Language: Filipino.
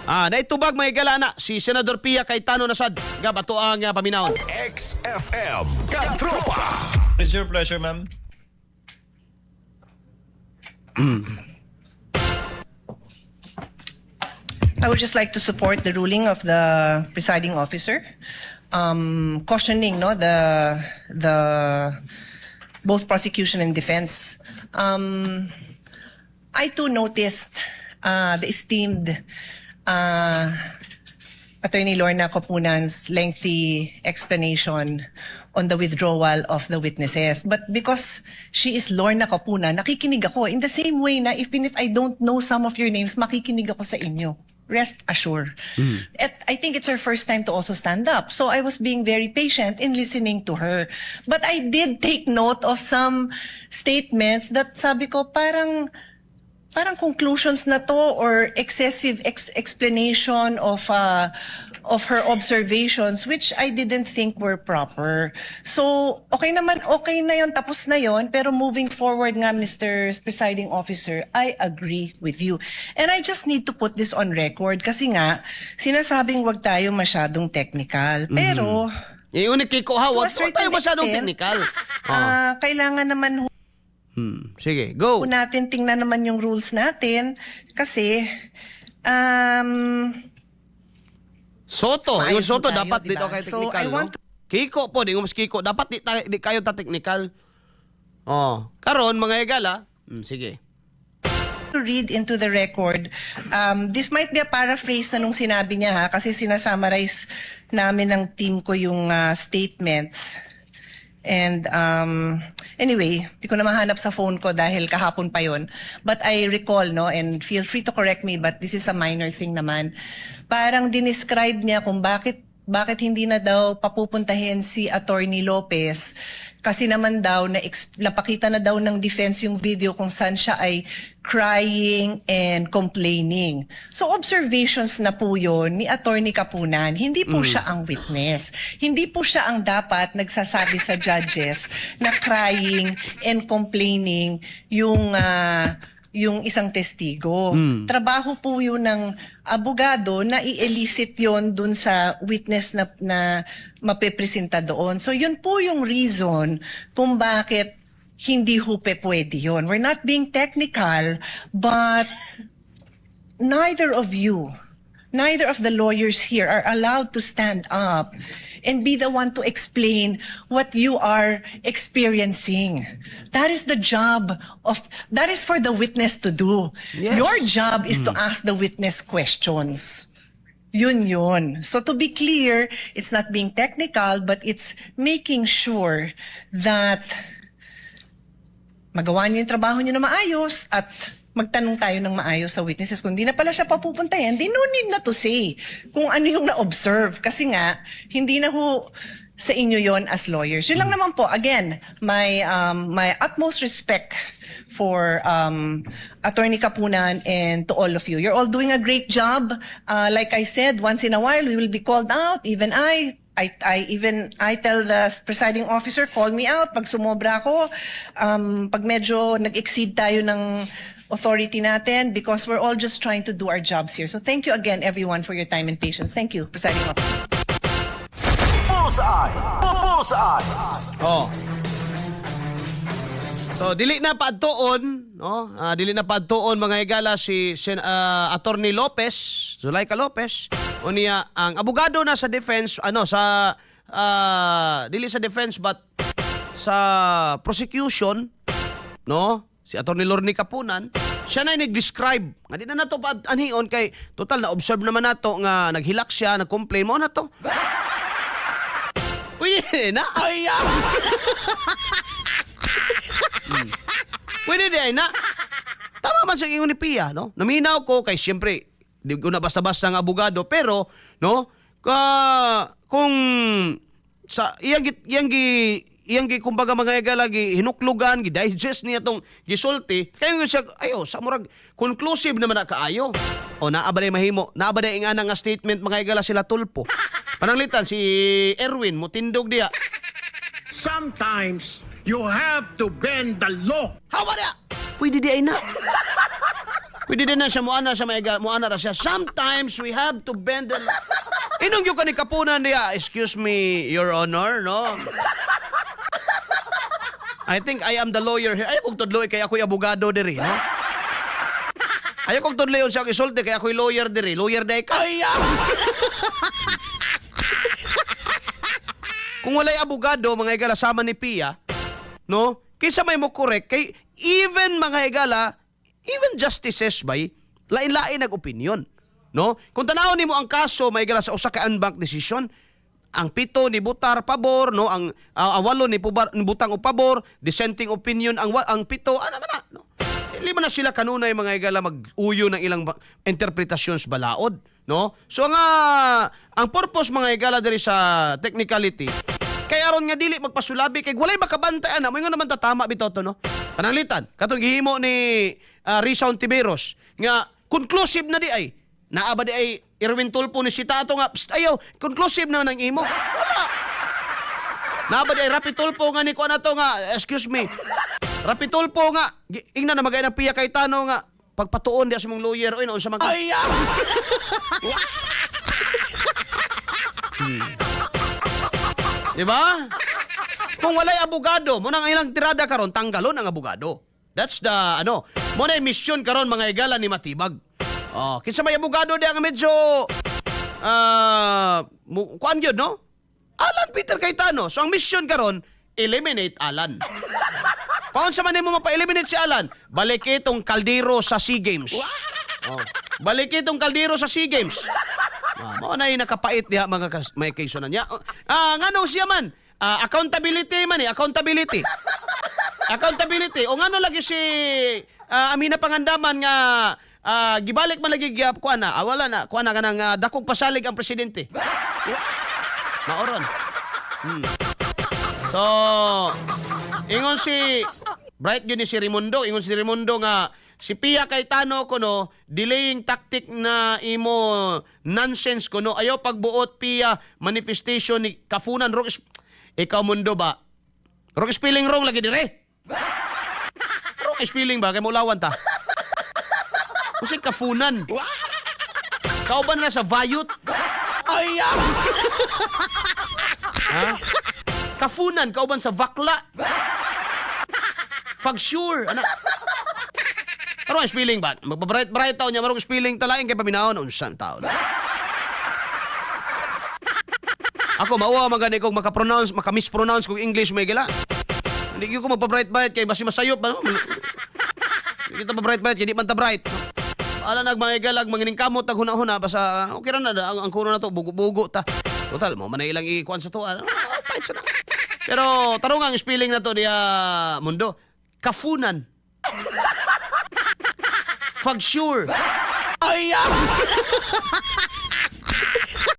Naitubag mga galana si Senador Pia Cayetano nasad gabato ang paminawon. XFM Katropa. It's your pleasure, ma'am. I would just like to support the ruling of the presiding officer, cautioning the both prosecution and defense. I too noticed the esteemed Attorney Lorna Copunan's lengthy explanation on the withdrawal of the witnesses. But because she is Lorna Copunan, nakikinig ako. In the same way na even if I don't know some of your names, makikinig ako sa inyo. Rest assured. I think it's her first time to also stand up. So I was being very patient in listening to her. But I did take note of some statements that sabi ko parang conclusions na to or excessive explanation of her observations which I didn't think were proper. So, okay na yon, tapos na yon, pero moving forward nga, Mr. Presiding Officer, I agree with you. And I just need to put this on record kasi nga, sinasabing wag tayo masyadong technical. Pero, Iunik kay ko ha, to a wag certain tayo masyadong extent, technical. kailangan naman Sige, go. kung natin tingnan naman yung rules natin kasi Soto, maayos yung Soto tayo, dapat diba? dito kayo So, technical, I want no? Kiko po, di mas Kiko, dapat di kayo ta technical. Karon mga higala, sige. to read into the record. This might be a paraphrase na nung sinabi niya ha, kasi sinasummarize namin ng team ko yung statements. And anyway, di ko na mahanap sa phone ko dahil kahapon pa yon. But I recall, no, and feel free to correct me, but this is a minor thing naman. Parang dinescribe niya kung bakit hindi na daw papupuntahin si Attorney Lopez kasi naman daw napakita na daw ng defense yung video kung saan siya ay crying and complaining. So observations na po yun ni Attorney Capunan. Hindi po siya ang witness. Hindi po siya ang dapat nagsasabi sa judges na crying and complaining yung isang testigo. Trabaho po yun ng abogado na i-elicit yun dun sa witness na mapepresenta doon. So yun po yung reason kung bakit hindi hupe pwede yun. We're not being technical, but neither of the lawyers here are allowed to stand up and be the one to explain what you are experiencing. That is for the witness to do. Yes. Your job is to ask the witness questions. Yun. So to be clear, it's not being technical, but it's making sure that magawa niyo yung trabaho niyo na maayos at magtanong tayo ng maayos sa witnesses. Kung di na pala siya papupuntahin, di no need na to say kung ano yung na-observe. Kasi nga, hindi na ho sa inyo yon as lawyers. Yun lang naman po. Again, my utmost respect for Attorney Capunan and to all of you. You're all doing a great job. Like I said, once in a while, we will be called out. Even I tell the presiding officer, call me out pag sumobra ako, pag medyo nag-exceed tayo ng authority natin, because we're all just trying to do our jobs here. So thank you again, everyone, for your time and patience. Thank you, presiding officer. Bullseye. Bullseye. So dili na padtuon, no? Dili na padtuon mga higala si Attorney Lopez, Zulaika Lopez, unya ang abogado na sa defense, dili sa defense but sa prosecution, no? Si Attorney Lorna Capunan, siya na nag-describe. Nga di na nato pa anhion kay total na observe naman nato nga naghilak siya, nag-complain mo na to. Pwede na. Pwede di ay na. Tama man sa ingon ni Pia, no? Naminaw ko kay siyempre di ko na basta-basta ng abogado pero no, kung sa iyang kumbaga mga lagi hinuklugan, gi-digest niya tong gisulti, kaya nga siya sa murag conclusive naman na kaayo. O naabaday mahimo, naabaday nga nga statement mga igala sila tulpo. Pananglitan si Erwin mo tindog diya. Sometimes you have to bend the law. Hawa diya. Pwede di ay na. Pwede din na siya muana ra siya. Sometimes we have to bend the... Inong yung kanikapunan niya, excuse me, Your Honor, no? I think I am the lawyer here. Ayaw kong tudloy kaya ako'y abogado diri, no? Ayaw kong tudloy sa isulti kaya ako'y lawyer diri. Lawyer day ka. Kung walay abogado, mga higala, sama ni Pia, no? Kaysa may mo correct, kay even mga higala, even justices bay, lain-lain nag-opinion, no? Kung tanawon nimo ang kaso, mga higala, sa usa ka en banc decision, ang 7 ni butar pabor, no? Ang 8 ni butang o pabor, dissenting opinion ang 7, ano man na, no? Lima na sila kanunay mga higala mag-uyo ng ilang interpretations balaod, no? So nga ang purpose mga higala diri sa technicality kay aron nga dili magpasulabi kay walay makabantayan na mo naman tatama bitaw to, no? Pananglitan katong gihimo ni Risa Ontiveros nga conclusive na di ay naa ba di ay Erwin Tulfo ni sita ato nga ayaw conclusive na nang imo. Wala. Naa ba di ay Rapi Tulfo nga ni ko na to nga excuse me. Rapi Tulfo nga ingna na magay ng Pia Cayetano nga pagpatuon diya sa mong lawyer oy naon sa mga Diba? Kung walay abogado, mo nang ilang tirada karon tanggalon ang abogado. That's the mo na mission karon mga higala ni Matibag. Oh, kinsa may abogado diya nga medyo kuan gyud, no? Alan Peter Cayetano. So ang mission karon eliminate Alan. Paon sa man mo mapa-eliminate si Alan? Balik itong kaldero sa SEA Games. Oh. Balik itong kaldero sa SEA Games. Mo na nakapait diha mga may kayso na niya. Ngano siya man? Accountability man accountability. Accountability. O ngano lagi si Amina Pangandaman nga gibalik man lagi gyap kuan na. Wala na kuan na kanang dakog pasalig ang presidente. Maoron. So, ingon si Bright yun ni si Raimundo, ingon si Raimundo nga si Pia Cayetano kuno delaying tactic na imo nonsense kuno ayaw pagbuot Pia manifestation ni kafunan ikaw mundo ba wrong spelling wrong lagi dire wrong spelling ba kay mulawan ta kasi kafunan kauban na sa vayut ayaw ha kafunan kauban sa vakla fag sure ana marong spelling ba? Magpabright taon niya, marong spelling talaing kay paminahon, unsang taon. Ako, mauwa magani kong maka-mispronounce kong English may gila. Hindi ko magpabright kay basi masayop ba? Hindi kita pabright kay di man ta bright. Ala nagmagalag, mangining kamot, naghuna-huna, basta okay ra na, ang kuno na to, bugo-bugo ta. Total, mo man na ilang ikuan sa to. Pahit sa na. Pero, tarong ang spelling na to diya, mundo. Kafunan. Fag sure. Ayaw!